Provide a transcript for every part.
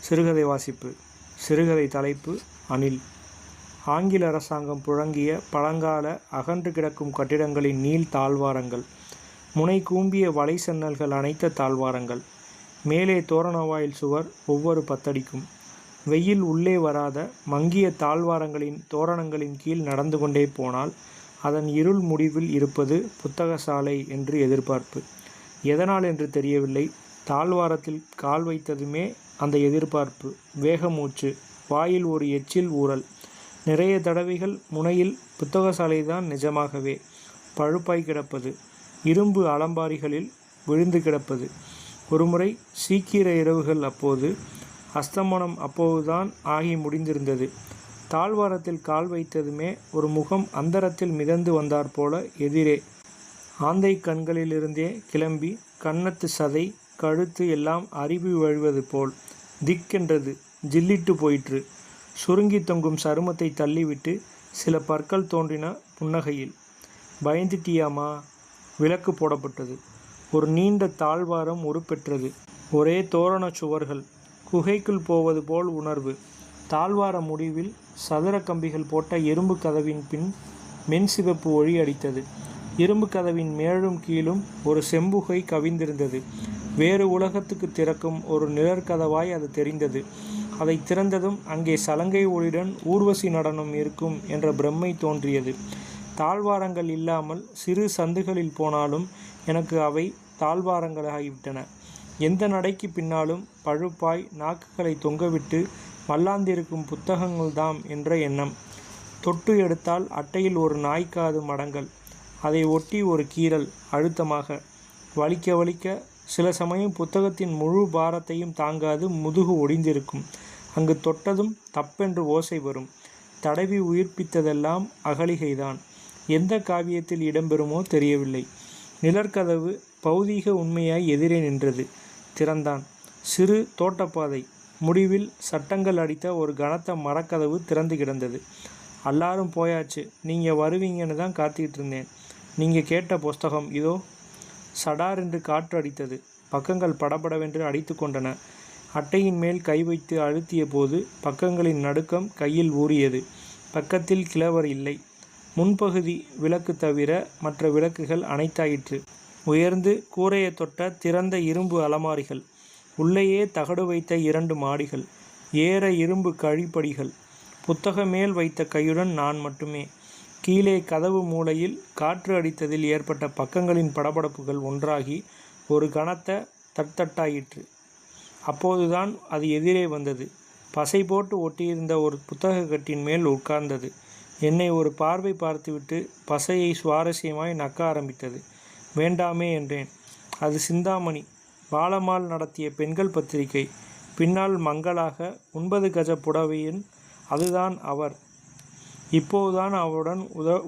சிறுகதை வாசிப்பு. சிறுகதை தலைப்பு அணில். ஆங்கில அரசாங்கம் புழங்கிய பழங்கால அகன்று கிடக்கும் கட்டிடங்களின் நீள் தாழ்வாரங்கள், முனை கூம்பிய வலை சன்னல்கள் அனைத்த தாழ்வாரங்கள், மேலே தோரணவாயில் சுவர் ஒவ்வொரு 10 அடிக்கும். வெயில் உள்ளே வராத மங்கிய தாழ்வாரங்களின் தோரணங்களின் கீழ் நடந்து கொண்டே போனால் அதன் இருள் முடிவில் இருப்பது புத்தகசாலை என்று எதிர்பார்ப்பு. எதனால் என்று தெரியவில்லை. தாழ்வாரத்தில் கால் வைத்ததுமே அந்த எதிர்பார்ப்பு, வேகமூச்சு, வாயில் ஒரு எச்சில் ஊறல். நிறைய தடவைகள் முனையில் புத்தகசாலைதான் நிஜமாகவே பழுப்பாய் கிடப்பது, இரும்பு அலம்பாரிகளில் விழுந்து கிடப்பது. ஒருமுறை சீக்கிர இரவுகள், அப்போது அஸ்தமனம் அப்போதுதான் ஆகி முடிந்திருந்தது. தாழ்வாரத்தில் கால் வைத்ததுமே ஒரு முகம் அந்தரத்தில் மிதந்து வந்தாற்போல எதிரே, ஆந்தை கண்களிலிருந்தே கிளம்பி கன்னத்து சதை கழுத்து எல்லாம் அரிவி வழிவது போல் திக்கென்றது. ஜில்லிட்டு போயிற்று. சுருங்கி தொங்கும் சருமத்தை தள்ளிவிட்டு சில பற்கள் தோன்றின புன்னகையில். பயந்துட்டியாமா? விளக்கு போடப்பட்டது. ஒரு நீண்ட தாழ்வாரம் உருப்பெற்றது. ஒரே தோரண சுவர்கள். குகைக்குள் போவது போல் உணர்வு. தாழ்வார முடிவில் சதுர கம்பிகள் போட்ட இரும்பு கதவின் பின் மென்சிவப்பு ஒளி அடித்தது. இரும்பு கதவின் மேலும் கீழும் ஒரு செம்புகை கவிந்திருந்தது. வேறு உலகத்துக்கு திறக்கும் ஒரு நிழற்கதவாய் அது தெரிந்தது. அதை திறந்ததும் அங்கே சலங்கை ஒளியுடன் ஊர்வசி நடனம் இருக்கும் என்ற பிரமை தோன்றியது. தாழ்வாரங்கள் இல்லாமல் சிறு சந்துகளில் போனாலும் எனக்கு அவை தாழ்வாரங்களாகிவிட்டன. எந்த நடைக்கு பின்னாலும் பழுப்பாய் நாக்குகளை தொங்கவிட்டு மல்லாந்திருக்கும் புத்தகங்கள்தாம் என்ற எண்ணம். தொட்டு எடுத்தால் அட்டையில் ஒரு நாய்க்காது மடங்கள், அதை ஒட்டி ஒரு கீறல், அழுத்தமாக வலிக்க வலிக்க சில சமயம் புத்தகத்தின் முழு பாரத்தையும் தாங்காது முதுகு ஒடிந்திருக்கும். அங்கு தொட்டதும் தப்பென்று ஓசை வரும். தடவி உயிர்ப்பித்ததெல்லாம் அகலிகைதான். எந்த காவியத்தில் இடம்பெறுமோ தெரியவில்லை. நிழற்கதவு பௌதீக உண்மையாய் எதிரே நின்றது. திறந்தான். சிறு தோட்டப்பாதை முடிவில் சட்டங்கள் அடித்த ஒரு கனத்த மரக்கதவு திறந்து கிடந்தது. எல்லாரும் போயாச்சு, நீங்கள் வருவீங்கன்னு தான் காத்துக்கிட்டு இருந்தேன். நீங்கள் கேட்ட புஸ்தகம் இதோ. சடார் என்று காற்று அடித்தது. பக்கங்கள் படபடவென்று அடித்து கொண்டன. அட்டையின் மேல் கை வைத்து அழுத்திய போது பக்கங்களின் நடுக்கம் கையில் ஊறியது. பக்கத்தில் கிழவர் இல்லை. முன்பகுதி விளக்கு தவிர மற்ற விளக்குகள் அணைத்தாயிற்று. உயர்ந்து கூரையை தொட்ட திறந்த இரும்பு அலமாரிகள், உள்ளேயே தகடு வைத்த 2 மாடிகள், ஏற இரும்பு கழிப்படிகள். புத்தக மேல் வைத்த கையுடன் நான் மட்டுமே. கீழே கதவு மூலையில் காற்று அடித்ததில் ஏற்பட்ட பக்கங்களின் படபடப்புகள் ஒன்றாகி ஒரு கனத்த தட்டட்டாயிற்று. அப்போதுதான் அது எதிரே வந்தது. பசை போட்டு ஒட்டியிருந்த ஒரு புத்தக கட்டின் மேல் உட்கார்ந்தது. என்னை ஒரு பார்வை பார்த்துவிட்டு பசையை சுவாரஸ்யமாய் நக்க ஆரம்பித்தது. வேண்டாமே என்றேன். அது சிந்தாமணி, பாலம்மாள் நடத்திய பெண்கள் பத்திரிகை. பின்னால் மங்களாக 9 கஜ புடவையின் அதுதான் அவர். இப்போதுதான் அவருடன்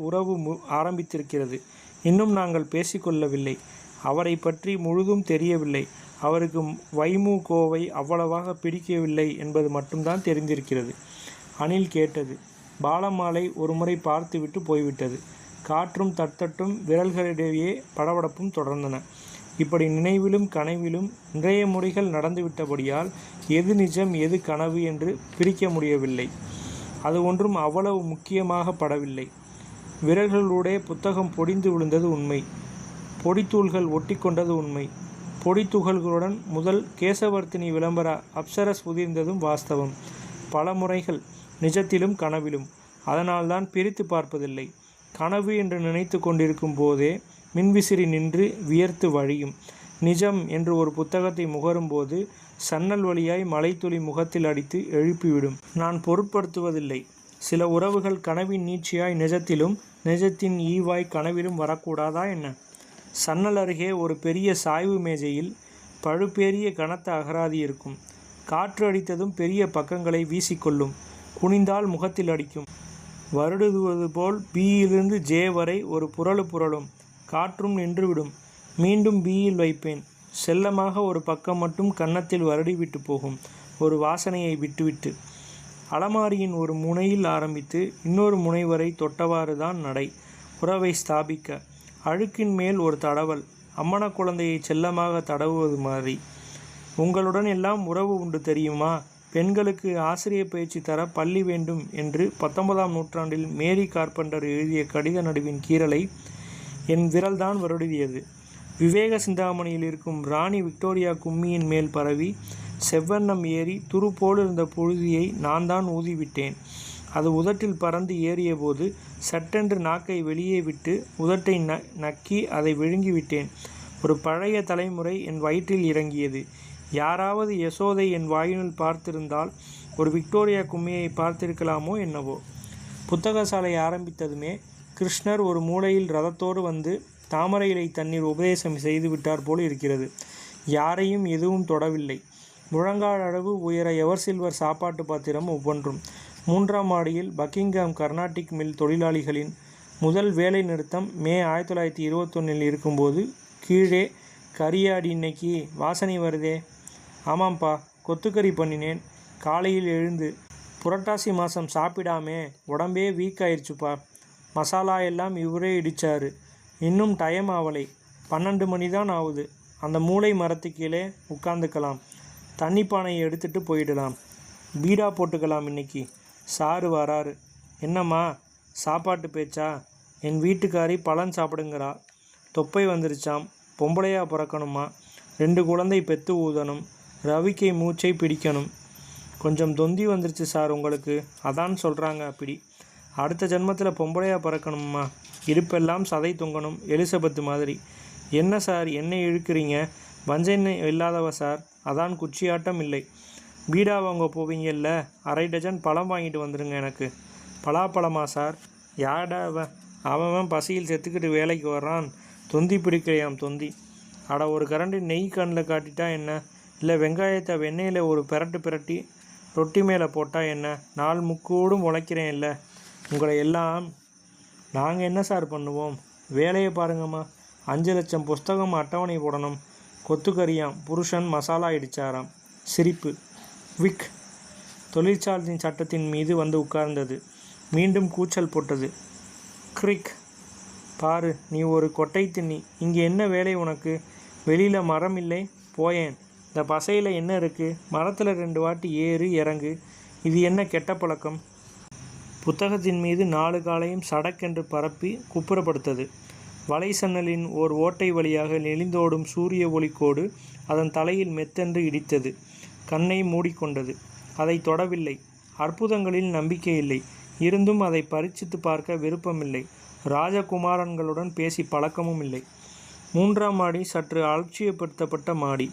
உறவு ஆரம்பித்திருக்கிறது. இன்னும் நாங்கள் பேசிக்கொள்ளவில்லை. அவரை பற்றி முழுதும் தெரியவில்லை. அவருக்கு வைமுகோவை அவ்வளவாக பிடிக்கவில்லை என்பது மட்டும்தான் தெரிந்திருக்கிறது. அணில் கேட்டது. பாலம்மாளை ஒரு முறை பார்த்துவிட்டு போய்விட்டது. காற்றும் தட்டட்டும் விரல்களிடையே படபடப்பும் தொடர்ந்தன. இப்படி நினைவிலும் கனவிலும் நிறைய முறைகள் நடந்துவிட்டபடியால் எது நிஜம் எது கனவு என்று பிரிக்க முடியவில்லை. அது ஒன்றும் அவ்வளவு முக்கியமாக படவில்லை. விரல்களூடே புத்தகம் பொடிந்து விழுந்தது உண்மை. பொடித்தூள்கள் ஒட்டி கொண்டது உண்மை. பொடித்துகள்களுடன் முதல் கேசவர்த்தினி விளம்பர அப்சரஸ் உதிர்ந்ததும் வாஸ்தவம். பல முறைகள், நிஜத்திலும் கனவிலும். அதனால்தான் பிரித்து பார்ப்பதில்லை. கனவு என்று நினைத்து கொண்டிருக்கும் போதே மின்விசிறி நின்று வியர்த்து வழியும். நிஜம் என்று ஒரு புத்தகத்தை முகரும்போது சன்னல் வழியாய் மலைத்துளி முகத்தில் அடித்து எழுப்பிவிடும். நான் பொருட்படுத்துவதில்லை. சில உறவுகள் கனவின் நீட்சியாய் நிஜத்திலும், நிஜத்தின் ஈவாய் கனவிலும் வரக்கூடாதா என்ன? சன்னல் அருகே ஒரு பெரிய சாய்வு மேஜையில் பழுப்பேறிய கனத்த அகராதி இருக்கும். காற்று அடித்ததும் பெரிய பக்கங்களை வீசிக்கொள்ளும். குனிந்தால் முகத்தில் அடிக்கும். வருடுவது போல் பியிலிருந்து ஜே வரை ஒரு புரளும். காற்றும் நின்றுவிடும். மீண்டும் பியில் வைப்பேன். செல்லமாக ஒரு பக்கம் மட்டும் கன்னத்தில் வருடிவிட்டு போகும். ஒரு வாசனையை விட்டுவிட்டு. அலமாரியின் ஒரு முனையில் ஆரம்பித்து இன்னொரு முனை வரை தொட்டவாறு தான் நடை. உறவை ஸ்தாபிக்க. அழுக்கின் மேல் ஒரு தடவல். அம்மன குழந்தையை செல்லமாக தடவுவது மாதிரி. உங்களுடன் எல்லாம் உறவு உண்டு தெரியுமா பெண்களுக்கு ஆசிரியர் பயிற்சி தர பள்ளி வேண்டும் என்று 19ஆம் நூற்றாண்டில் மேரி கார்பெண்டர் எழுதிய கடித நடுவின் கீறலை என் விரல்தான் வருடியது. விவேக சிந்தாமணியில் இருக்கும் ராணி விக்டோரியா கும்மியின் மேல் பரவி செவ்வண்ணம் ஏறி துரு போலிருந்த புழுதியை நான் தான் ஊதிவிட்டேன். அது உதட்டில் பறந்து ஏறிய போது சட்டென்று நாக்கை வெளியே விட்டு உதட்டை நக்கி அதை விழுங்கிவிட்டேன். ஒரு பழைய தலைமுறை என் வயிற்றில் இறங்கியது. யாராவது யசோதை என் வாயினுள் பார்த்திருந்தால் ஒரு விக்டோரியா கும்மியை பார்த்திருக்கலாமோ என்னவோ. புத்தக சாலை ஆரம்பித்ததுமே கிருஷ்ணர் ஒரு மூலையில் ரதத்தோடு வந்து தாமரை இலை தண்ணீர் உபதேசம் செய்து விட்டார் போல் இருக்கிறது. யாரையும் எதுவும் தொடவில்லை. முழங்கால் அளவு உயர எவர் சில்வர் சாப்பாட்டு பாத்திரம் ஒவ்வொன்றும். 3ஆம் மாடியில் பக்கிங்ஹாம் கர்நாடிக் மில் தொழிலாளிகளின் முதல் வேலை நிறுத்தம் மே 1921 இருக்கும்போது கீழே கரியாடி இன்னைக்கு வாசனை வருதே. ஆமாம்ப்பா, கொத்துக்கறி பண்ணினேன். காலையில் எழுந்து புரட்டாசி மாதம் சாப்பிடாமே உடம்பே வீக் ஆயிடுச்சுப்பா. மசாலா எல்லாம் இவரே இடித்தாரு. இன்னும் டைம் ஆகலை. 12 மணி தான் ஆகுது. அந்த மூளை மரத்து கீழே உட்காந்துக்கலாம். தண்ணி பானையை எடுத்துகிட்டு போயிடலாம். பீடா போட்டுக்கலாம். இன்னைக்கு சாரு வராரு. என்னம்மா சாப்பாட்டு பேச்சா? என் வீட்டுக்காரி பழம் சாப்பிடுங்கிறா. தொப்பை வந்துருச்சாம். பொம்பளையா பிறக்கணுமா? 2 குழந்தை பெற்று ஊதணும். ரவிக்கை மூச்சை பிடிக்கணும். கொஞ்சம் தொந்தி வந்துருச்சு சார் உங்களுக்கு. அதான் சொல்கிறாங்க அப்படி. அடுத்த ஜென்மத்தில் பொம்பளையாக பிறக்கணுமா? இடுப்பெல்லாம் சதை தொங்கணும், எலிசபெத்து மாதிரி. என்ன சார் என்னை இழுக்கிறீங்க? வஞ்சனை இல்லாதவ சார். அதான் குச்சியாட்டம் இல்லை. பீடா வாங்க போவீங்கல்ல, 1/2 டஜன் பழம் வாங்கிட்டு வந்துடுங்க எனக்கு. பலாப்பழமா சார்? யாடா அவன் பசியில் செத்துக்கிட்டு வேலைக்கு வர்றான். தொந்தி பிடிக்கலையாம் தொந்தி. அட ஒரு கரண்டி நெய் கண்ணில் காட்டிட்டா என்ன? இல்லை வெங்காயத்தை வெண்ணெயில் ஒரு பிரட்டி ரொட்டி மேலே போட்டால் என்ன? 4 முக்கூடும் உழைக்கிறேன் இல்லை உங்களை எல்லாம். நாங்கள் என்ன சார் பண்ணுவோம்? வேலையை பாருங்கம்மா. 5 லட்சம் புஸ்தகம் அட்டவணை போடணும். கொத்துக்கறியாம். புருஷன் மசாலா இடிச்சாராம். சிரிப்பு. விக் தொழிற்சாலையின் சட்டத்தின் மீது வந்து உட்கார்ந்தது. மீண்டும் கூச்சல் போட்டது. கிரிக். பாரு, நீ ஒரு கொட்டை தின்னி. இங்கே என்ன வேலை உனக்கு? வெளியில் மரம் இல்லை. போயேன். இந்த பசையில் என்ன இருக்குது? மரத்தில் 2 வாட்டி ஏறு இறங்கு. இது என்ன கெட்ட பழக்கம்? புத்தகத்தின் மீது 4 காலையும் சடக்கென்று பரப்பி குப்புறப்படுத்தது. வலை சன்னலின் ஓர் ஓட்டை வழியாக நெளிந்தோடும் சூரிய ஒளிக்கோடு அதன் தலையில் மெத்தென்று இடித்தது. கண்ணை மூடிக்கொண்டது. அதை தொடவில்லை. அற்புதங்களில் நம்பிக்கை இல்லை. இருந்தும் அதை பரீட்சித்து பார்க்க விருப்பமில்லை. ராஜகுமாரன்களுடன் பேசி பழக்கமும் இல்லை. 3ஆம் மாடி சற்று அலட்சியப்படுத்தப்பட்ட மாடி.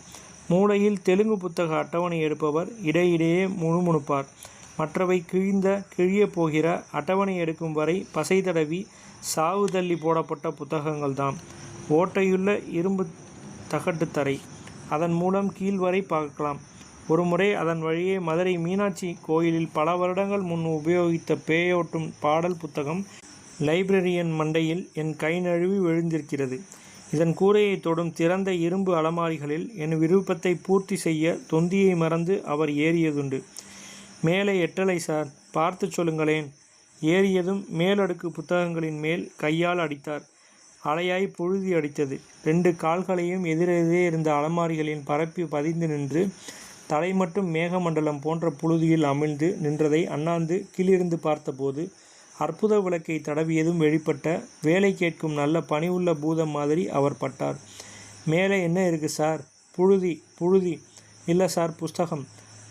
மூலையில் தெலுங்கு புத்தக அட்டவணை எடுப்பவர் இடையிடையே முணுமுணுப்பார். மற்றவை கிழிய போகிற அட்டவணை எடுக்கும் வரை பசை தடவி சாவு தள்ளி போடப்பட்ட புத்தகங்கள்தான். ஓட்டையுள்ள இரும்பு தகட்டுத்தரை. அதன் மூலம் கீழ்வரை பார்க்கலாம். ஒருமுறை அதன் வழியே மதுரை மீனாட்சி கோயிலில் பல வருடங்கள் முன் உபயோகித்த பேயோட்டும் பாடல் புத்தகம் லைப்ரரியன் மண்டையில் என் கை நழுவி விழுந்திருக்கிறது. இதன் கூரையை தொடும் திறந்த இரும்பு அலமாரிகளில் என் விருப்பத்தை பூர்த்தி செய்ய தொந்தியை மறந்து அவர் ஏறியதுண்டு. மேலே எட்டலை சார், பார்த்து சொல்லுங்களேன். ஏறியதும் மேலடுக்கு புத்தகங்களின் மேல் கையால் அடித்தார். அலையாய் புழுதி அடித்தது. 2 கால்களையும் எதிரெதிரே இருந்த அலமாரிகளின் பரப்பி பதிந்து நின்று தலை மட்டும் மேகமண்டலம் போன்ற புழுதியில் அமிழ்ந்து நின்றதை அண்ணாந்து கீழிருந்து பார்த்தபோது அற்புத விளக்கை தடவியதும் வெளிப்பட்ட வேலை கேட்கும் நல்ல பணிவுள்ள பூதம் மாதிரி அவர் பட்டார். மேலே என்ன இருக்குது சார்? புழுதி. இல்லை சார், புஸ்தகம்.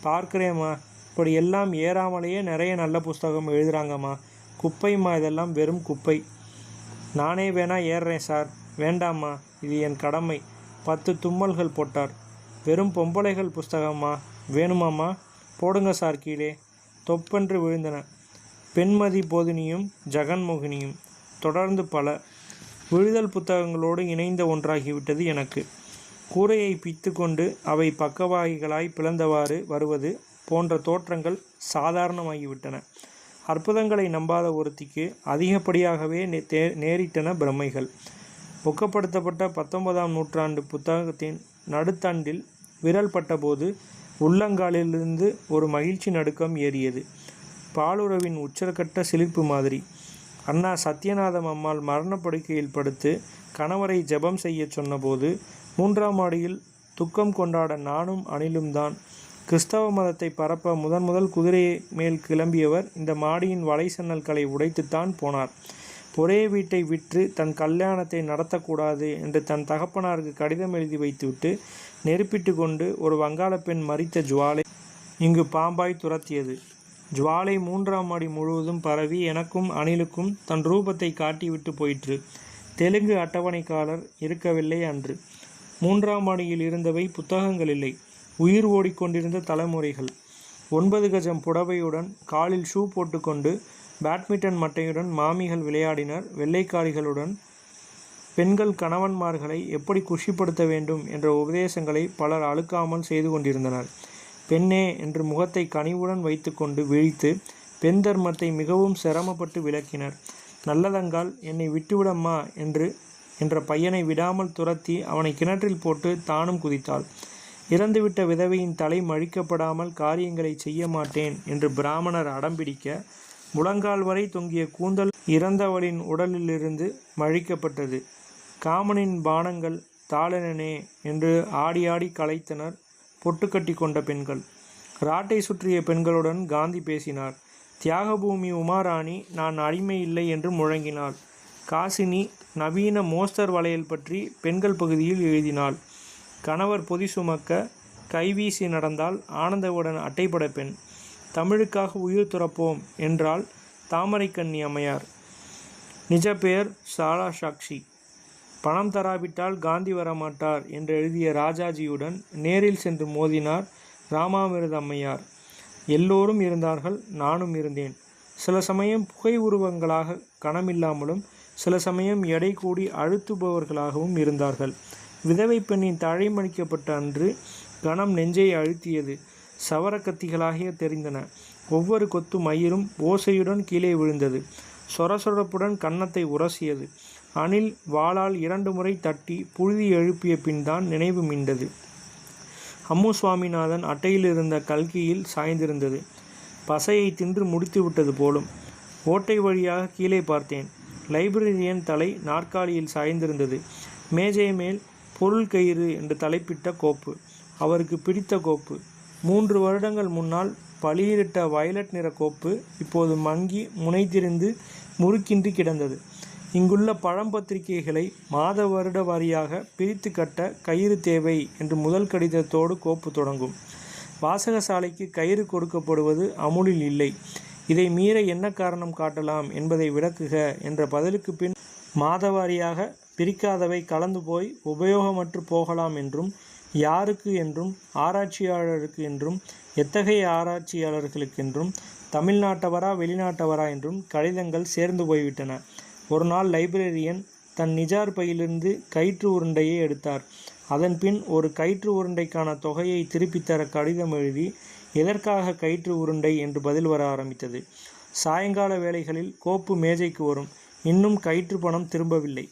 பார்க்குறேம்மா. இப்படி எல்லாம் ஏறாமலேயே நிறைய நல்ல புஸ்தகம் எழுதுகிறாங்கம்மா. குப்பைம்மா, இதெல்லாம் வெறும் குப்பை. நானே வேணா ஏறுறேன் சார். வேண்டாம்மா, இது என் கடமை. 10 தும்மல்கள் போட்டார். வெறும் பொம்பளைகள் புஸ்தகம்மா. வேணுமாம்மா? போடுங்க சார் கீழே. தொப்பென்று விழுந்தன. பெண்மதி போதினியும் ஜெகன்மோகினியும். தொடர்ந்து பல விழுதல் புத்தகங்களோடு இணைந்த ஒன்றாகிவிட்டது எனக்கு. கூரையை பித்து கொண்டு அவை பக்கவாகிகளாய் பிளந்தவாறு வருவது போன்ற தோற்றங்கள் சாதாரணமாகிவிட்டன. அற்புதங்களை நம்பாத ஒருத்திக்கு அதிகப்படியாகவே நேரிட்டன பிரமைகள். ஒக்கப்படுத்தப்பட்ட 19ஆம் நூற்றாண்டு புத்தகத்தின் நடுத்தண்டில் விரல் பட்டபோது உள்ளங்காலிலிருந்து ஒரு மகிழ்ச்சி நடுக்கம் ஏறியது. பாலுறவின் உச்சக்கட்ட சிலிர்ப்பு மாதிரி. அண்ணா சத்யநாதம் அம்மாள் மரணப்படுக்கையில் படுத்து கணவரை ஜெபம் செய்ய சொன்னபோது 3ஆம் மாடியில் துக்கம் கொண்டாட நானும் அணிலும் தான். கிறிஸ்தவ மதத்தை பரப்ப முதல் குதிரை மேல் கிளம்பியவர் இந்த மாடியின் வலை சன்னல்களை உடைத்துத்தான் போனார். ஒரே வீட்டை விற்று தன் கல்யாணத்தை நடத்தக்கூடாது என்று தன் தகப்பனாருக்கு கடிதம் எழுதி வைத்துவிட்டு நெருப்பிட்டு கொண்டு ஒரு வங்காள பெண் மரித்த ஜுவாலை இங்கு பாம்பாய் துரத்தியது. ஜுவாலை 3ஆம் மாடி முழுவதும் பரவி எனக்கும் அணிலுக்கும் தன் ரூபத்தை காட்டிவிட்டு போயிற்று. தெலுங்கு அட்டவணைக்காரர் இருக்கவில்லை அன்று. 3ஆம் மாடியில் இருந்தவை புத்தகங்கள் இல்லை, உயிர் ஓடிக்கொண்டிருந்த தலைமுறைகள். 9 கஜம் புடவையுடன் காலில் ஷூ போட்டுக்கொண்டு பேட்மிண்டன் மட்டையுடன் மாமிகள் விளையாடினர். வெள்ளைக்காரிகளுடன் பெண்கள் கணவன்மார்களை எப்படி குஷிப்படுத்த வேண்டும் என்ற உபதேசங்களை பலர் அழுக்காமல் செய்து கொண்டிருந்தனர். பெண்ணே என்று முகத்தை கனிவுடன் வைத்துக்கொண்டு விழித்து பெண் தர்மத்தை மிகவும் சிரமப்பட்டு விளக்கினர். நல்லதங்கால் என்னை விட்டுவிடம்மா என்ற பையனை விடாமல் துரத்தி அவனை கிணற்றில் போட்டு தானும் குதித்தாள். இறந்துவிட்ட விதவையின் தலை மழிக்கப்படாமல் காரியங்களை செய்ய மாட்டேன் என்று பிராமணர் அடம்பிடிக்க முழங்கால் வரை தொங்கிய கூந்தல் இறந்தவளின் உடலிலிருந்து மழிக்கப்பட்டது. காமனின் பானங்கள் தாளனே என்று ஆடி கலைத்தனர் பொட்டுக்கட்டி கொண்ட பெண்கள். ராட்டை சுற்றிய பெண்களுடன் காந்தி பேசினார். தியாகபூமி உமாராணி நான் அடிமை இல்லை என்று முழங்கினாள். காசினி நவீன மோஸ்தர் வளையல் பற்றி பெண்கள் பகுதியில் எழுதினாள். கணவர் பொதி சுமக்க கைவீசி நடந்தால் ஆனந்தவுடன் அட்டைப்பட பெண். தமிழுக்காக உயிர் துறப்போம் என்றால் தாமரைக்கண்ணி அம்மையார். நிஜ பெயர் சாலா சாக்ஷி. பணம் தராவிட்டால் காந்தி வரமாட்டார் என்று எழுதிய ராஜாஜியுடன் நேரில் சென்று மோதினார் ராமாமிர்த அம்மையார். எல்லோரும் இருந்தார்கள், நானும் இருந்தேன். சில சமயம் புகை உருவங்களாக கனமில்லாமலும் சில சமயம் எடை கூடி அழுத்துபவர்களாகவும் இருந்தார்கள். விதவை பெண்ணின் தழைமணிக்கப்பட்ட அன்று கணம் நெஞ்சை அழுத்தியது. சவரக்கத்திகளாக தெரிந்தன. ஒவ்வொரு கொத்து மயிரும் ஓசையுடன் கீழே விழுந்தது. சொரசொரப்புடன் கன்னத்தை உரசியது. அணில் வாளால் 2 முறை தட்டி புழுதி எழுப்பிய பின்தான் நினைவு மீண்டது. அம்மு சுவாமிநாதன் அட்டையில் இருந்த கல்கியில் சாய்ந்திருந்தது. பசையை தின்று முடித்து விட்டது போலும். ஓட்டை வழியாக கீழே பார்த்தேன். லைப்ரரியன் தலை நாற்காலியில் சாய்ந்திருந்தது. மேஜை மேல் பொருள் கயிறு என்று தலைப்பிட்ட கோப்பு. அவருக்கு பிடித்த கோப்பு. 3 வருடங்கள் முன்னால் பளிரிட்ட வயலட் நிற கோப்பு இப்போது மங்கி முனைதிரிந்து முறுக்கின்றி கிடந்தது. இங்குள்ள பழம்பத்திரிகைகளை மாத வருட வாரியாக பிரித்து கட்ட கயிறு தேவை என்று முதல் கடிதத்தோடு கோப்பு தொடங்கும். வாசகசாலைக்கு கயிறு கொடுக்கப்படுவது அமுலில் இல்லை. இதை மீற என்ன காரணம் காட்டலாம் என்பதை விளக்குக என்ற பதிலுக்கு பின் மாதவாரியாக பிரிக்காதவை கலந்து போய் உபயோகமற்று போகலாம் என்றும், யாருக்கு என்றும், ஆராய்ச்சியாளருக்கு என்றும், எத்தகைய ஆராய்ச்சியாளர்களுக்கென்றும், தமிழ்நாட்டவரா வெளிநாட்டவரா என்றும் கடிதங்கள் சேர்ந்து போய்விட்டன. ஒரு நாள் லைப்ரரியன் தன் நிஜார் பையிலிருந்து கயிற்று உருண்டையை எடுத்தார். அதன் பின் ஒரு கயிற்று உருண்டைக்கான தொகையை திருப்பித் தர கடிதம் எழுதி எதற்காக கயிற்று உருண்டை என்று பதில் வர ஆரம்பித்தது. சாயங்கால வேளைகளில் கோப்பு மேஜைக்கு வரும். இன்னும் கயிற்று பணம் திரும்பவில்லை.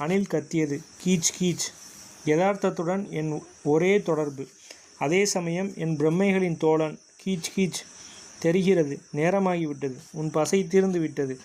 அணில் கத்தியது. கீச் கீச். யதார்த்தத்துடன் என் ஒரே தொடர்பு. அதே சமயம் என் பிரம்மைகளின் தோழன். கீச் கீச். தெரிகிறது, நேரமாகிவிட்டது. உன் பசை தீர்ந்து விட்டது.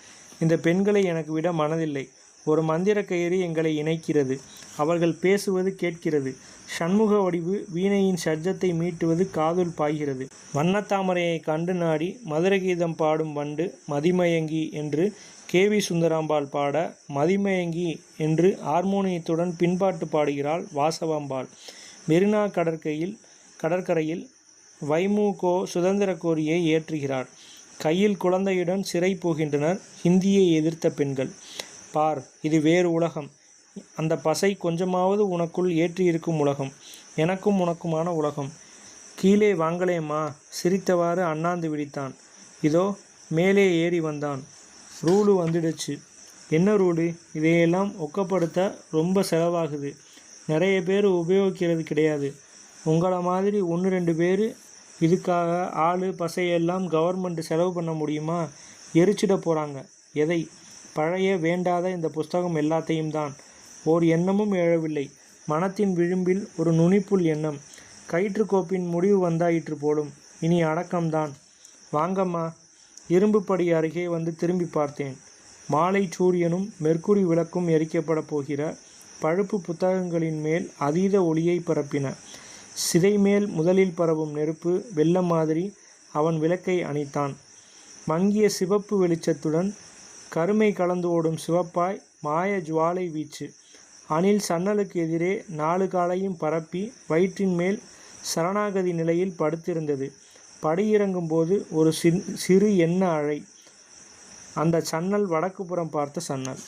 இந்த பெண்களை எனக்கு விட மனதில்லை. ஒரு மந்திர கயிறு எங்களை இணைக்கிறது. அவர்கள் பேசுவது கேட்கிறது. சண்முக வடிவு வீணையின் சஜ்ஜத்தை மீட்டுவது காதுள் பாய்கிறது. வண்ணத்தாமரையை கண்டு நாடி மதுரகீதம் பாடும் வண்டு மதிமயங்கி என்று கே.வி. சுந்தராம்பாள் பாட, மதிமயங்கி என்று ஹார்மோனியத்துடன் பின்பாட்டு பாடுகிறாள் வாசவாம்பாள். மெரினா கடற்கரையில் வைமு.கோ. சுதந்திர கோரியை ஏற்றுகிறார். கையில் குழந்தையுடன் சிறை போகின்றனர் ஹிந்தியை எதிர்த்த பெண்கள். பார், இது வேறு உலகம். அந்த பசை கொஞ்சமாவது உனக்குள் ஏற்றியிருக்கும் உலகம். எனக்கும் உனக்குமான உலகம். கீழே வாங்களேம்மா. சிரித்தவாறு அண்ணாந்து விழித்தான். இதோ மேலே ஏறி வந்தான். ரூலு வந்துடுச்சு. என்ன ரூலு? இதையெல்லாம் ஒக்கப்படுத்த ரொம்ப செலவாகுது. நிறைய பேர் உபயோகிக்கிறது கிடையாது. உங்களை மாதிரி 1-2 பேர் இதுக்காக ஆள் பசையெல்லாம் கவர்மெண்ட் செலவு பண்ண முடியுமா? எரிச்சிட போகிறாங்க. எதை? பழைய வேண்டாத இந்த புஸ்தகம் எல்லாத்தையும் தான். ஓர் எண்ணமும் எழவில்லை. மனத்தின் விளிம்பில் ஒரு நுனிப்புள் எண்ணம். கயிற்றுக்கோப்பின் முடிவு வந்தாயிற்று போலும். இனி அடக்கம்தான். வாங்கம்மா. இரும்பு படி அருகே வந்து திரும்பி பார்த்தேன். மாலை சூரியனும் மெர்க்குரி விளக்கும் எரிக்கப்பட போகிற பழுப்பு புத்தகங்களின் மேல் அதீத ஒளியை பரப்பின. சிதைமேல் முதலில் பரவும் நெருப்பு வெள்ளம் மாதிரி அவன் விளக்கை அணைத்தான். மங்கிய சிவப்பு வெளிச்சத்துடன் கருமை கலந்து ஓடும் சிவப்பாய் மாய ஜுவாலை வீச்சு. அணில் சன்னலுக்கு எதிரே 4 காலையும் பரப்பி வயிற்றின் மேல் சரணாகதி நிலையில் படுத்திருந்தது. படியிறங்கும் போது ஒரு சிறு எண்ண அழை. அந்த சன்னல் வடக்கு புறம் பார்த்த சன்னல்.